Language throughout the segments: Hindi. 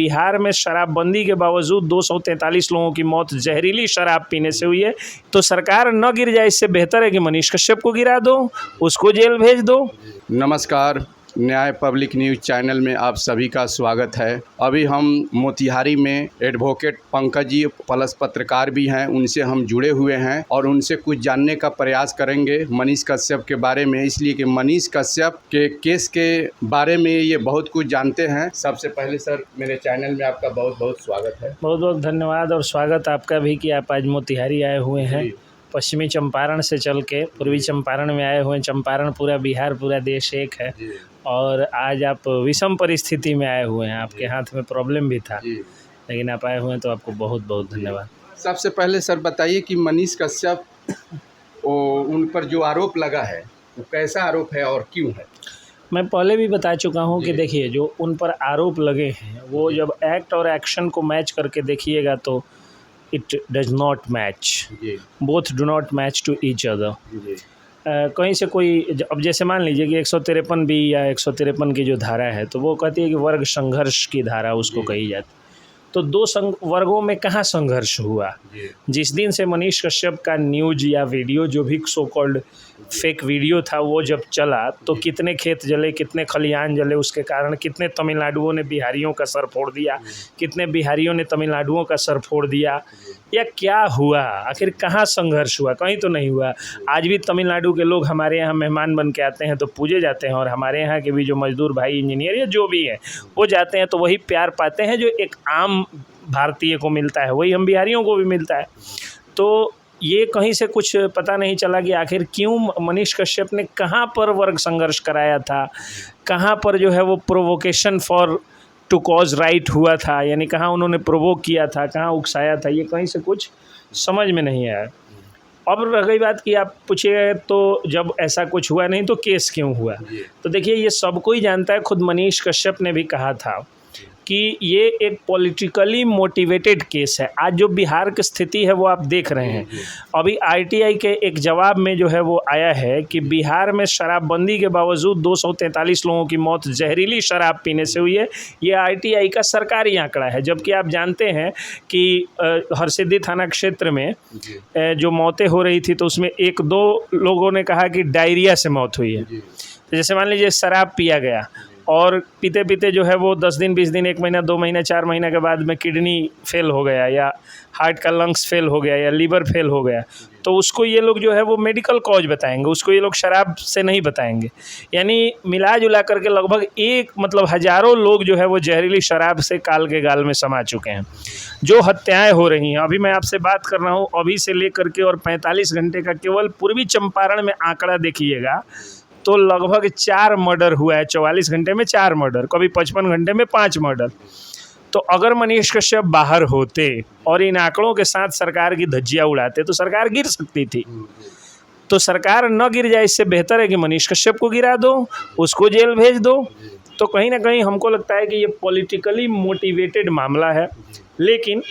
बिहार में शराबबंदी के बावजूद 243 लोगों की मौत जहरीली शराब पीने से हुई है। तो सरकार न गिर जाए, इससे बेहतर है कि मनीष कश्यप को गिरा दो, उसको जेल भेज दो। नमस्कार, न्याय पब्लिक न्यूज़ चैनल में आप सभी का स्वागत है। अभी हम मोतिहारी में एडवोकेट पंकज जी प्लस पत्रकार भी हैं, उनसे हम जुड़े हुए हैं और उनसे कुछ जानने का प्रयास करेंगे मनीष कश्यप के बारे में, इसलिए कि मनीष कश्यप के केस के बारे में ये बहुत कुछ जानते हैं। सबसे पहले सर, मेरे चैनल में आपका बहुत बहुत स्वागत है। बहुत बहुत धन्यवाद और स्वागत आपका भी कि आप आज मोतिहारी आए हुए हैं। पश्चिमी चंपारण से चल के पूर्वी चंपारण में आए हुए हैं। चंपारण पूरा बिहार, पूरा देश एक है और आज आप विषम परिस्थिति में आए हुए हैं। आपके हाथ में प्रॉब्लम भी था, लेकिन आप आए हुए हैं तो आपको बहुत बहुत धन्यवाद। सबसे पहले सर बताइए कि मनीष कश्यप उन पर जो आरोप लगा है वो कैसा आरोप है और क्यों है? मैं पहले भी बता चुका हूं कि देखिए, जो उन पर आरोप लगे हैं वो जब एक्ट और एक्शन को मैच करके देखिएगा तो it does not match, both do not match to each other. कहीं से कोई, अब जैसे मान लीजिए कि 153 बी या 153 की जो धारा है तो वो कहती है कि वर्ग संघर्ष की धारा उसको कही जाती। तो दो वर्गों में कहाँ संघर्ष हुआ? जिस दिन से मनीष कश्यप का न्यूज या वीडियो, जो भी सो कॉल्ड फेक वीडियो था, वो जब चला तो कितने खेत जले, कितने खलिहान जले, उसके कारण कितने तमिलनाडुओं ने बिहारियों का सर फोड़ दिया, कितने बिहारियों ने तमिलनाडुओं का सर फोड़ दिया, या क्या हुआ? आखिर कहाँ संघर्ष हुआ? कहीं तो नहीं हुआ। आज भी तमिलनाडु के लोग हमारे यहाँ मेहमान बन के आते हैं तो पूजे जाते हैं, और हमारे यहाँ के भी जो मजदूर भाई, इंजीनियर या जो भी हैं, वो जाते हैं तो वही प्यार पाते हैं जो एक आम भारतीय को मिलता है, वही हम बिहारियों को भी मिलता है। तो ये कहीं से कुछ पता नहीं चला कि आखिर क्यों मनीष कश्यप ने कहाँ पर वर्ग संघर्ष कराया था, कहाँ पर जो है वो provocation for to cause right हुआ था, यानी कहाँ उन्होंने प्रोवोक किया था, कहाँ उकसाया था, ये कहीं से कुछ समझ में नहीं आया। अब रह गई बात कि आप पूछिए तो जब ऐसा कुछ हुआ नहीं तो केस क्यों हुआ? तो देखिए, ये सब कोई जानता है, खुद मनीष कश्यप ने भी कहा था कि ये एक पॉलिटिकली मोटिवेटेड केस है। आज जो बिहार की स्थिति है वो आप देख रहे हैं। अभी आरटीआई के एक जवाब में जो है वो आया है कि बिहार में शराबबंदी के बावजूद 243 लोगों की मौत जहरीली शराब पीने से हुई है। ये आरटीआई का सरकारी आंकड़ा है, जबकि आप जानते हैं कि हरसिद्धि थाना क्षेत्र में जो मौतें हो रही थी तो उसमें 1-2 लोगों ने कहा कि डायरिया से मौत हुई है। तो जैसे मान लीजिए शराब पिया गया और पीते पीते जो है वो 10 दिन, 20 दिन, 1 महीना, 2 महीना, 4 महीना के बाद में किडनी फेल हो गया, या हार्ट का लंग्स फेल हो गया, या लीवर फेल हो गया, तो उसको ये लोग जो है वो मेडिकल कॉज बताएंगे, उसको ये लोग शराब से नहीं बताएंगे। यानी मिला जुला करके लगभग हज़ारों लोग जो है वो जहरीली शराब से काल के गाल में समा चुके हैं। जो हत्याएं हो रही हैं, अभी मैं आपसे बात कर रहा हूँ, अभी से लेकर के और 45 घंटे का केवल पूर्वी चंपारण में आंकड़ा देखिएगा तो लगभग 4 मर्डर हुआ है। 44 घंटे में 4 मर्डर, कभी 55 घंटे में 5 मर्डर। तो अगर मनीष कश्यप बाहर होते और इन आंकड़ों के साथ सरकार की धज्जियां उड़ाते तो सरकार गिर सकती थी। तो सरकार न गिर जाए, इससे बेहतर है कि मनीष कश्यप को गिरा दो, उसको जेल भेज दो। तो कहीं ना कहीं हमको लगता है कि ये पॉलिटिकली मोटिवेटेड मामला है। लेकिन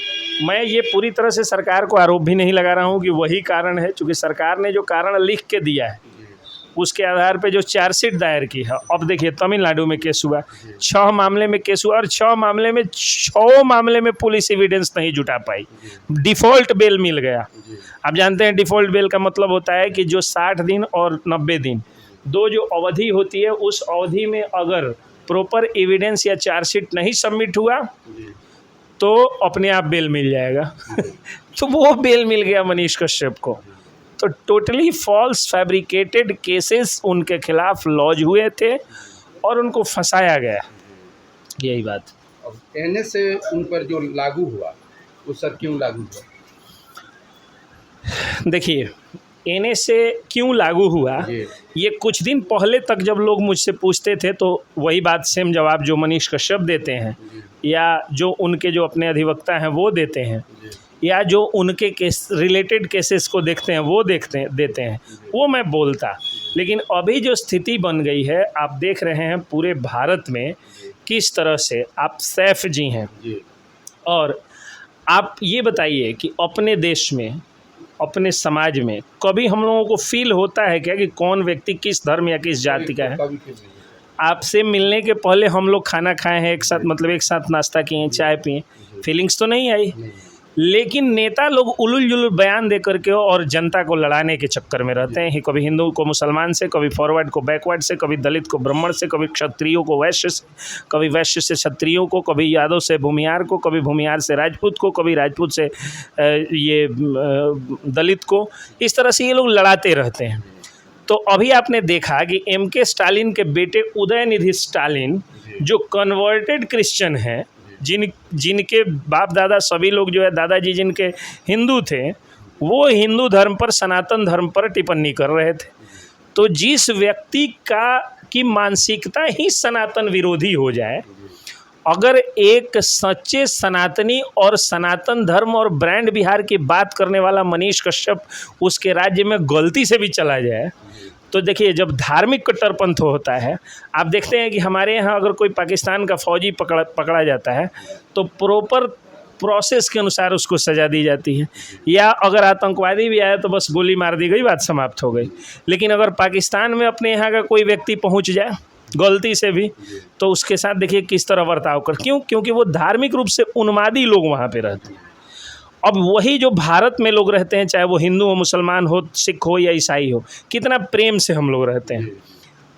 मैं ये पूरी तरह से सरकार को आरोप भी नहीं लगा रहा हूँ कि वही कारण है, क्योंकि सरकार ने जो कारण लिख के दिया है उसके आधार पे जो चार्जशीट दायर की है। अब देखिए, तमिलनाडु में केस हुआ, 6 मामले में केस हुआ और 6 मामले में पुलिस एविडेंस नहीं जुटा पाई, डिफ़ॉल्ट बेल मिल गया। आप जानते हैं डिफ़ॉल्ट बेल का मतलब होता है कि जो 60 दिन और 90 दिन, दो जो अवधि होती है, उस अवधि में अगर प्रॉपर एविडेंस या चार्जशीट नहीं सबमिट हुआ तो अपने आप बेल मिल जाएगा। तो वो बेल मिल गया मनीष कश्यप को। तो टोटली फॉल्स फैब्रिकेटेड केसेस उनके खिलाफ लॉन्च हुए थे और उनको फंसाया गया, यही बात। अब कहने से उन पर जो लागू हुआ वो सर क्यों लागू हुआ? देखिए, एने से क्यों लागू हुआ, ये कुछ दिन पहले तक जब लोग मुझसे पूछते थे तो वही बात, सेम जवाब जो मनीष कश्यप देते हैं या जो उनके जो अपने अधिवक्ता हैं वो देते हैं, या जो उनके केस रिलेटेड केसेस को देखते हैं वो देते हैं, वो मैं बोलता। लेकिन अभी जो स्थिति बन गई है, आप देख रहे हैं पूरे भारत में किस तरह से आप सैफ जी हैं, और आप ये बताइए कि अपने देश में, अपने समाज में कभी हम लोगों को फील होता है क्या कि कौन व्यक्ति किस धर्म या किस जाति का है? आपसे मिलने के पहले हम लोग खाना खाए हैं एक साथ, मतलब एक साथ नाश्ता किए हैं, चाय पिए, फीलिंग्स तो नहीं आई। लेकिन नेता लोग उलूल जुलूल बयान दे करके और जनता को लड़ाने के चक्कर में रहते हैं। कभी हिंदू को मुसलमान से, कभी फॉरवर्ड को बैकवर्ड से, कभी दलित को ब्राह्मण से, कभी क्षत्रियों को वैश्य से, कभी वैश्य से क्षत्रियों को, कभी यादव से भूमिहार को, कभी भूमिहार से राजपूत को, कभी राजपूत से दलित को। इस तरह से ये लोग लड़ाते रहते हैं। तो अभी आपने देखा कि MK स्टालिन के बेटे उदयनिधि स्टालिन जो कन्वर्टेड क्रिश्चियन हैं, जिनके बाप दादा सभी लोग जो है दादाजी जिनके हिंदू थे, वो हिंदू धर्म पर, सनातन धर्म पर टिप्पणी कर रहे थे। तो जिस व्यक्ति की मानसिकता ही सनातन विरोधी हो जाए, अगर एक सच्चे सनातनी और सनातन धर्म और ब्रांड बिहार की बात करने वाला मनीष कश्यप उसके राज्य में गलती से भी चला जाए, तो देखिए जब धार्मिक कट्टरपंथ होता है, आप देखते हैं कि हमारे यहाँ अगर कोई पाकिस्तान का फौजी पकड़ा जाता है तो प्रॉपर प्रोसेस के अनुसार उसको सज़ा दी जाती है, या अगर आतंकवादी भी आया तो बस गोली मार दी गई, बात समाप्त हो गई। लेकिन अगर पाकिस्तान में अपने यहाँ का कोई व्यक्ति पहुँच जाए गलती से भी, तो उसके साथ देखिए किस तरह बर्ताव क्योंकि वो धार्मिक रूप से उन्मादी लोग वहाँ पे रहते हैं। अब वही जो भारत में लोग रहते हैं, चाहे वो हिंदू हो, मुसलमान हो, सिख हो या ईसाई हो, कितना प्रेम से हम लोग रहते हैं।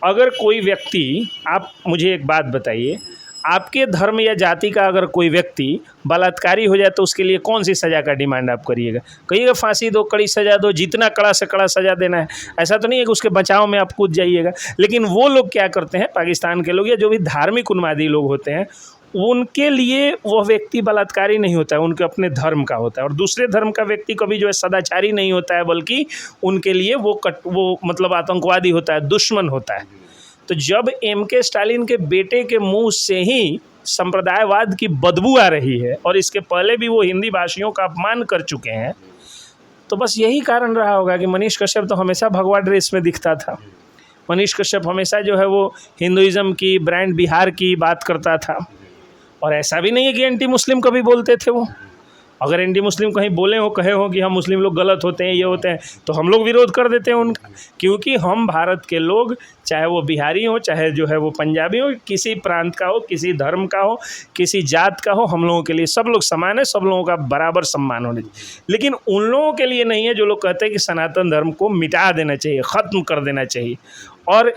अगर कोई व्यक्ति, आप मुझे एक बात बताइए, आपके धर्म या जाति का अगर कोई व्यक्ति बलात्कारी हो जाए तो उसके लिए कौन सी सज़ा का डिमांड आप करिएगा? कहिएगा फांसी दो, कड़ी सज़ा दो, जितना कड़ा से कड़ा सज़ा देना है। ऐसा तो नहीं है कि उसके बचाव में आप कूद जाइएगा। लेकिन वो लोग क्या करते हैं, पाकिस्तान के लोग या जो भी धार्मिक उन्मादी लोग होते हैं, उनके लिए वो व्यक्ति बलात्कारी नहीं होता है, उनके अपने धर्म का होता है। और दूसरे धर्म का व्यक्ति कभी जो है सदाचारी नहीं होता है, बल्कि उनके लिए वो मतलब आतंकवादी होता है, दुश्मन होता है। तो जब MK स्टालिन के बेटे के मुंह से ही संप्रदायवाद की बदबू आ रही है, और इसके पहले भी वो हिंदी भाषियों का अपमान कर चुके हैं, तो बस यही कारण रहा होगा कि मनीष कश्यप तो हमेशा भगवा ड्रेस में दिखता था। मनीष कश्यप हमेशा जो है वो हिंदुइज़्म की, ब्रांड बिहार की बात करता था। और ऐसा भी नहीं है कि एंटी मुस्लिम कभी बोलते थे वो। अगर एंटी मुस्लिम कहीं बोले हो, कहे हो कि हम मुस्लिम लोग गलत होते हैं, ये होते हैं, तो हम लोग विरोध कर देते हैं उनका, क्योंकि हम भारत के लोग, चाहे वो बिहारी हो, चाहे जो है वो पंजाबी हो, किसी प्रांत का हो, किसी धर्म का हो, किसी जात का हो, हम लोगों के लिए सब लोग समान है, सब लोगों का बराबर सम्मान होना चाहिए। लेकिन उन लोगों के लिए नहीं है जो लोग कहते हैं कि सनातन धर्म को मिटा देना चाहिए, ख़त्म कर देना चाहिए। और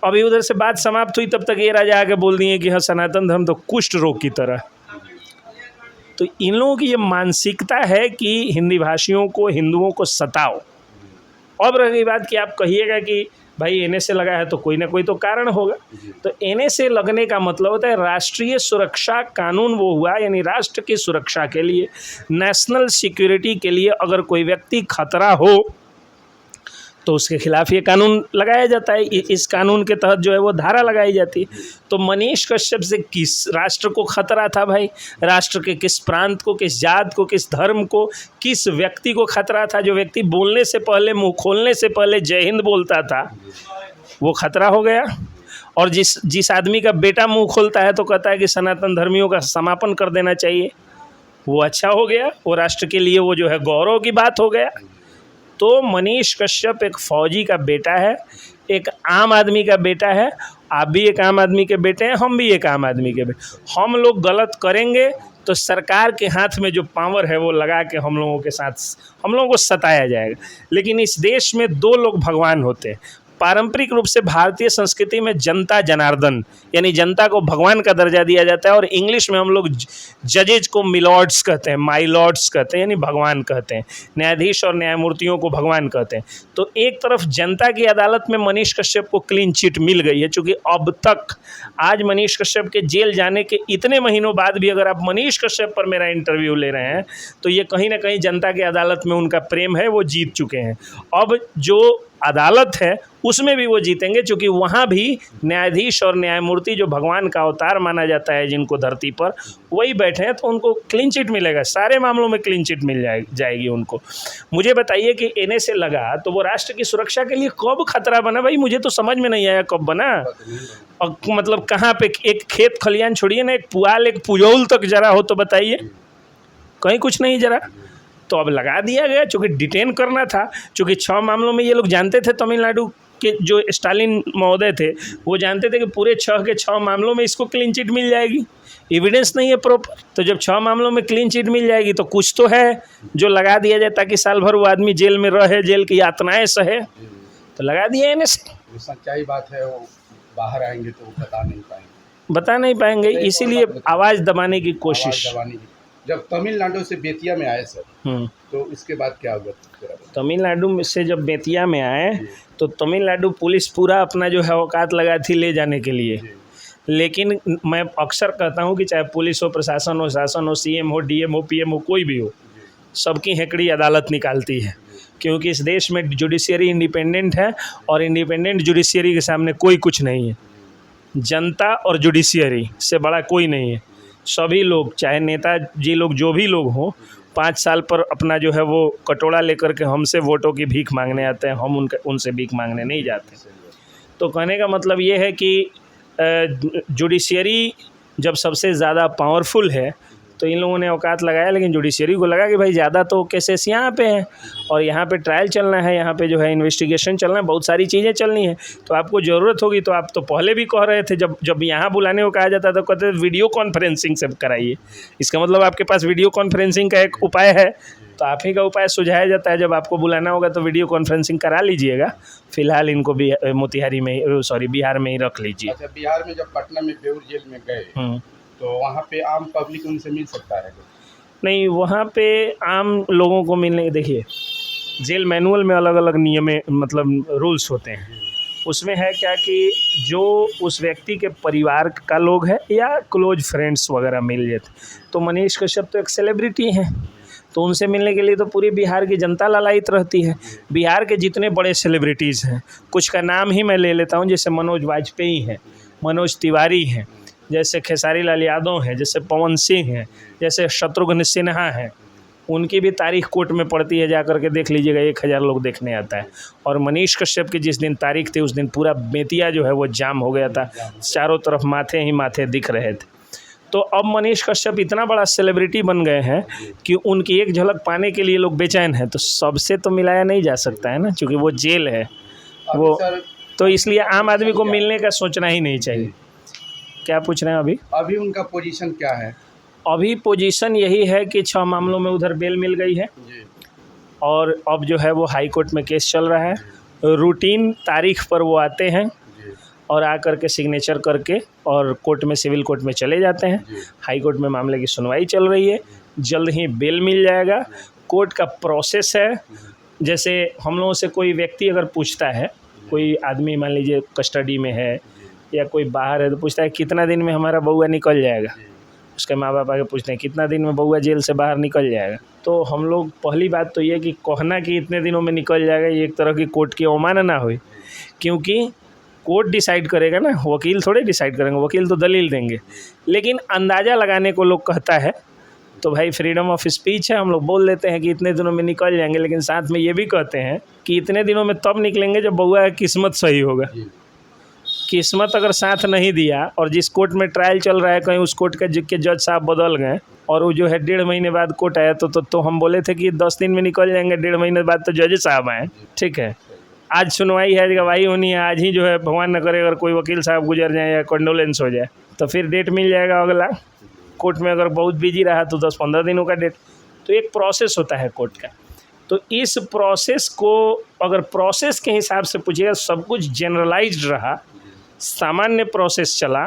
अभी उधर से बात समाप्त हुई, तब तक ये राजा आके बोल दिए कि हाँ सनातन धर्म तो कुष्ठ रोग की तरह। तो इन लोगों की ये मानसिकता है कि हिंदी भाषियों को, हिंदुओं को सताओ। अब रह गई बात कि आप कहिएगा कि भाई NSA लगा है तो कोई ना कोई तो कारण होगा। तो NSA लगने का मतलब होता है राष्ट्रीय सुरक्षा कानून वो हुआ, यानी राष्ट्र की सुरक्षा के लिए, नेशनल सिक्योरिटी के लिए अगर कोई व्यक्ति खतरा हो तो उसके खिलाफ ये कानून लगाया जाता है। इस कानून के तहत जो है वो धारा लगाई जाती है। तो मनीष कश्यप से किस राष्ट्र को खतरा था भाई? राष्ट्र के किस प्रांत को, किस जात को, किस धर्म को, किस व्यक्ति को खतरा था? जो व्यक्ति बोलने से पहले, मुंह खोलने से पहले जय हिंद बोलता था, वो खतरा हो गया। और जिस आदमी का बेटा मुंह खोलता है तो कहता है कि सनातन धर्मियों का समापन कर देना चाहिए, वो अच्छा हो गया, वो राष्ट्र के लिए वो जो है गौरव की बात हो गया। तो मनीष कश्यप एक फौजी का बेटा है, एक आम आदमी का बेटा है। आप भी एक आम आदमी के बेटे हैं, हम भी एक आम आदमी के बेटे। हम लोग गलत करेंगे तो सरकार के हाथ में जो पावर है वो लगा के हम लोगों के साथ हम लोगों को सताया जाएगा। लेकिन इस देश में दो लोग भगवान होते हैं। पारंपरिक रूप से भारतीय संस्कृति में जनता जनार्दन, यानी जनता को भगवान का दर्जा दिया जाता है। और इंग्लिश में हम लोग जजेज को मिलॉर्ड्स कहते हैं, माई लॉर्ड्स कहते हैं, यानी भगवान कहते हैं। न्यायाधीश और न्यायमूर्तियों को भगवान कहते हैं। तो एक तरफ जनता की अदालत में मनीष कश्यप को क्लीन चिट मिल गई है, चूँकि अब तक आज मनीष कश्यप के जेल जाने के इतने महीनों बाद भी अगर आप मनीष कश्यप पर मेरा इंटरव्यू ले रहे हैं तो ये कहीं ना कहीं जनता की अदालत में उनका प्रेम है, वो जीत चुके हैं। अब जो अदालत है उसमें भी वो जीतेंगे, क्योंकि वहाँ भी न्यायाधीश और न्यायमूर्ति जो भगवान का अवतार माना जाता है जिनको धरती पर, वही बैठे हैं। तो उनको क्लीन चिट मिलेगा, सारे मामलों में क्लीन चिट मिल जाएगी उनको। मुझे बताइए कि NSA लगा तो वो राष्ट्र की सुरक्षा के लिए कब खतरा बना? भाई मुझे तो समझ में नहीं आया कब बना। और मतलब कहाँ पे? एक खेत खलियान छोड़िए ना, एक पुआल, एक पुजौल तक जरा हो तो बताइए, कहीं कुछ नहीं जरा। तो अब लगा दिया गया, चूँकि डिटेन करना था। चूँकि 6 मामलों में ये लोग जानते थे तमिलनाडु के जो स्टालिन महोदय थे वो जानते थे कि पूरे 6 के 6 मामलों में इसको क्लीन चिट मिल जाएगी, एविडेंस नहीं है प्रॉपर। तो जब 6 मामलों में क्लीन चिट मिल जाएगी तो कुछ तो है जो लगा दिया जाए ताकि साल भर वो आदमी जेल में रहे, जेल की यातनाएं सहे, तो लगा दिया NSA। सच्चाई बात है, वो बाहर आएंगे तो वो बता नहीं पाएंगे, इसीलिए आवाज़ दबाने की कोशिश। जब तमिलनाडु से बेतिया में आए सर, तो इसके बाद क्या हुआ? तमिलनाडु से जब बेतिया में आए तो तमिलनाडु पुलिस पूरा अपना जो है औकात लगा थी ले जाने के लिए। लेकिन मैं अक्सर कहता हूँ कि चाहे पुलिस हो, प्रशासन हो, शासन हो, CM हो, DM हो, PM हो, कोई भी हो, सबकी हेकड़ी अदालत निकालती है, क्योंकि इस देश में जुडिशियरी इंडिपेंडेंट है और इंडिपेंडेंट जुडिशियरी के सामने कोई कुछ नहीं है। जनता और जुडिशियरी से बड़ा कोई नहीं है। सभी लोग, चाहे नेताजी लोग जो भी लोग हों, 5 साल पर अपना जो है वो कटोरा लेकर के हमसे वोटों की भीख मांगने आते हैं, हम उनसे भीख मांगने नहीं जाते। तो कहने का मतलब ये है कि जुडिशियरी जब सबसे ज़्यादा पावरफुल है तो इन लोगों ने औकात लगाया, लेकिन जुडिशियरी को लगा कि भाई ज़्यादा तो केसेस यहाँ पे हैं और यहाँ पे ट्रायल चलना है, यहाँ पे जो है इन्वेस्टिगेशन चलना है, बहुत सारी चीज़ें चलनी है, तो आपको ज़रूरत होगी। तो आप तो पहले भी कह रहे थे, जब यहाँ बुलाने को कहा जाता तो कहते थे वीडियो कॉन्फ्रेंसिंग से कराइए। इसका मतलब आपके पास वीडियो कॉन्फ्रेंसिंग का एक उपाय है, तो आप ही का उपाय सुझाया जाता है। जब आपको बुलाना होगा तो वीडियो कॉन्फ्रेंसिंग करा लीजिएगा। फिलहाल इनको भी मोतिहारी में, सॉरी, बिहार में ही रख लीजिए। अच्छा, बिहार में जब पटना में बेऊर जेल में गए तो वहाँ पे आम पब्लिक उनसे मिल सकता है? नहीं, वहाँ पे आम लोगों को मिलने, देखिए जेल मैनुअल में अलग अलग नियम, मतलब रूल्स होते हैं। उसमें है क्या कि जो उस व्यक्ति के परिवार का लोग है या क्लोज फ्रेंड्स वगैरह मिल जाते, तो मनीष कश्यप तो एक सेलिब्रिटी हैं, तो उनसे मिलने के लिए तो पूरी बिहार की जनता लालायित रहती है। बिहार के जितने बड़े सेलिब्रिटीज़ हैं, कुछ का नाम ही मैं ले लेता हूँ, जैसे मनोज वाजपेयी हैं, मनोज तिवारी हैं, जैसे खेसारी लाल यादव हैं, जैसे पवन सिंह हैं, जैसे शत्रुघ्न सिन्हा हैं, उनकी भी तारीख कोर्ट में पड़ती है, जा करके देख लीजिएगा, 1000 लोग देखने आता है। और मनीष कश्यप की जिस दिन तारीख थी उस दिन पूरा बेतिया जो है वो जाम हो गया था, चारों तरफ माथे ही माथे दिख रहे थे। तो अब मनीष कश्यप इतना बड़ा सेलिब्रिटी बन गए हैं कि उनकी एक झलक पाने के लिए लोग बेचैन हैं। तो सबसे तो मिलाया नहीं जा सकता है ना, क्योंकि वो जेल है वो, तो इसलिए आम आदमी को मिलने का सोचना ही नहीं चाहिए। क्या पूछ रहे हैं? अभी उनका पोजीशन क्या है? अभी पोजीशन यही है कि 6 मामलों में उधर बेल मिल गई है और अब जो है वो हाई कोर्ट में केस चल रहा है। रूटीन तारीख पर वो आते हैं और आकर के सिग्नेचर करके और कोर्ट में, सिविल कोर्ट में चले जाते हैं। हाई कोर्ट में मामले की सुनवाई चल रही है, जल्द ही बेल मिल जाएगा। कोर्ट का प्रोसेस है, जैसे हम लोगों से कोई व्यक्ति अगर पूछता है, कोई आदमी मान लीजिए कस्टडी में है या कोई बाहर है, तो पूछता है कितना दिन में हमारा बउआ निकल जाएगा। उसके माँ बाप आके पूछते हैं कितना दिन में बउआ जेल से बाहर निकल जाएगा। तो हम लोग, पहली बात तो ये कि कहना कि इतने दिनों में निकल जाएगा, ये एक तरह की कोर्ट की अवमानना हुई, क्योंकि कोर्ट डिसाइड करेगा ना, वकील थोड़े डिसाइड करेंगे, वकील तो दलील देंगे। लेकिन अंदाज़ा लगाने को लोग कहता है, तो भाई फ्रीडम ऑफ स्पीच है, हम लोग बोल देते हैं कि इतने दिनों में निकल जाएंगे, लेकिन साथ में ये भी कहते हैं कि इतने दिनों में तब निकलेंगे जब बउआ की किस्मत सही होगा। किस्मत अगर साथ नहीं दिया और जिस कोर्ट में ट्रायल चल रहा है, कहीं उस कोर्ट के जज साहब बदल गए और वो जो है 1.5 महीने बाद कोर्ट आया, तो हम बोले थे कि 10 दिन में निकल जाएंगे, 1.5 महीने बाद तो जज साहब आए। ठीक है, आज सुनवाई है, गवाही होनी है, आज ही जो है, भगवान न करे अगर कोई वकील साहब गुजर जाए या कंडोलेंस हो जाए, तो फिर डेट मिल जाएगा अगला। कोर्ट में अगर बहुत बिजी रहा तो 10-15 दिनों का डेट। तो एक प्रोसेस होता है कोर्ट का। तो इस प्रोसेस को अगर प्रोसेस के हिसाब से पूछिएगा, सब कुछ जनरलाइज्ड रहा, सामान्य प्रोसेस चला,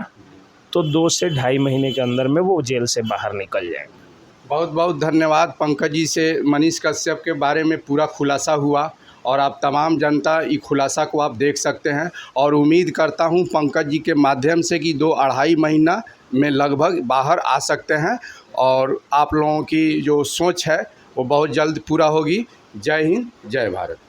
तो 2 से 2.5 महीने के अंदर में वो जेल से बाहर निकल जाएंगे। बहुत बहुत धन्यवाद पंकज जी से मनीष कश्यप के बारे में पूरा खुलासा हुआ और आप तमाम जनता इस खुलासा को आप देख सकते हैं। और उम्मीद करता हूं पंकज जी के माध्यम से कि 2-2.5 महीना में लगभग बाहर आ सकते हैं और आप लोगों की जो सोच है वो बहुत जल्द पूरा होगी। जय हिंद, जय भारत।